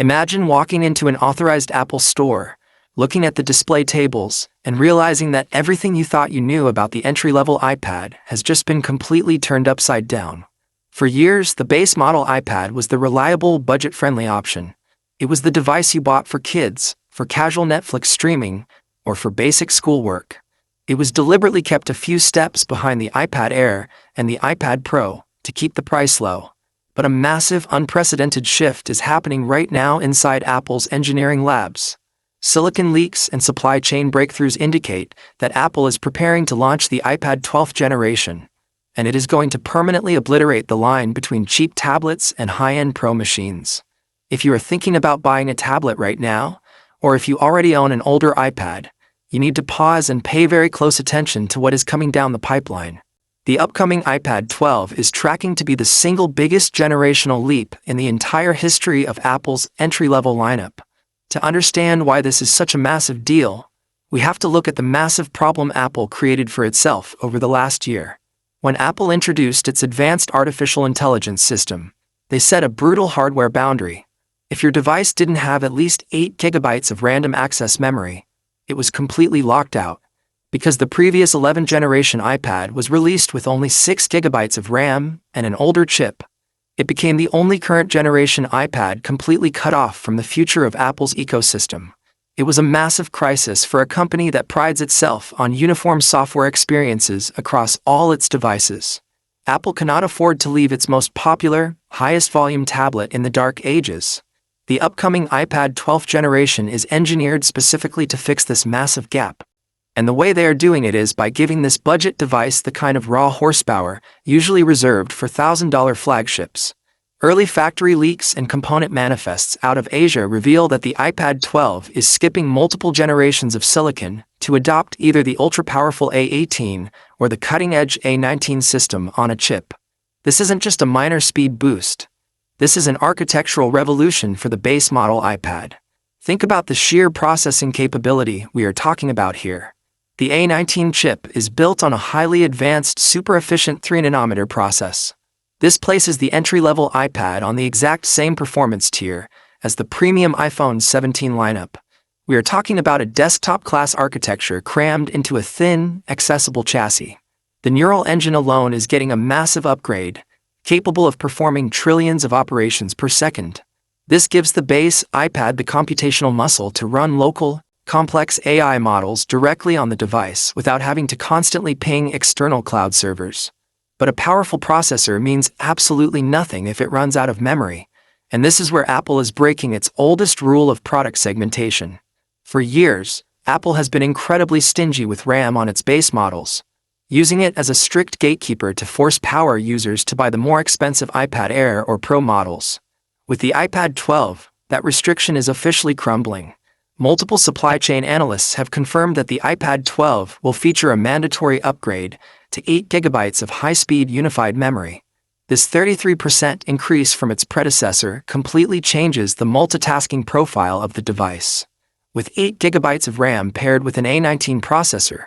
Imagine walking into an authorized Apple store, looking at the display tables, and realizing that everything you thought you knew about the entry-level iPad has just been completely turned upside down. For years, the base model iPad was the reliable, budget-friendly option. It was the device you bought for kids, for casual Netflix streaming, or for basic schoolwork. It was deliberately kept a few steps behind the iPad Air and the iPad Pro to keep the price low. But a massive, unprecedented shift is happening right now inside Apple's engineering labs. Silicon leaks and supply chain breakthroughs indicate that Apple is preparing to launch the iPad 12th generation, and it is going to permanently obliterate the line between cheap tablets and high-end Pro machines. If you are thinking about buying a tablet right now, or if you already own an older iPad, you need to pause and pay very close attention to what is coming down the pipeline. The upcoming iPad 12 is tracking to be the single biggest generational leap in the entire history of Apple's entry-level lineup. To understand why this is such a massive deal, we have to look at the massive problem Apple created for itself over the last year. When Apple introduced its advanced artificial intelligence system, they set a brutal hardware boundary. If your device didn't have at least 8 GB of random access memory, it was completely locked out. Because the previous 11th generation iPad was released with only 6 GB of RAM and an older chip, it became the only current generation iPad completely cut off from the future of Apple's ecosystem. It was a massive crisis for a company that prides itself on uniform software experiences across all its devices. Apple cannot afford to leave its most popular, highest volume tablet in the dark ages. The upcoming iPad 12th generation is engineered specifically to fix this massive gap. And the way they are doing it is by giving this budget device the kind of raw horsepower usually reserved for $1,000 flagships. Early factory leaks and component manifests out of Asia reveal that the iPad 12 is skipping multiple generations of silicon to adopt either the ultra-powerful A18 or the cutting-edge A19 system on a chip. This isn't just a minor speed boost. This is an architectural revolution for the base model iPad. Think about the sheer processing capability we are talking about here. The A19 chip is built on a highly advanced, super-efficient 3nm process. This places the entry-level iPad on the exact same performance tier as the premium iPhone 17 lineup. We are talking about a desktop-class architecture crammed into a thin, accessible chassis. The neural engine alone is getting a massive upgrade, capable of performing trillions of operations per second. This gives the base iPad the computational muscle to run local, complex AI models directly on the device without having to constantly ping external cloud servers. But a powerful processor means absolutely nothing if it runs out of memory, and this is where Apple is breaking its oldest rule of product segmentation. For years, Apple has been incredibly stingy with RAM on its base models, using it as a strict gatekeeper to force power users to buy the more expensive iPad Air or Pro models. With the iPad 12, that restriction is officially crumbling. Multiple supply chain analysts have confirmed that the iPad 12 will feature a mandatory upgrade to 8 GB of high-speed unified memory. This 33% increase from its predecessor completely changes the multitasking profile of the device. With 8 GB of RAM paired with an A19 processor,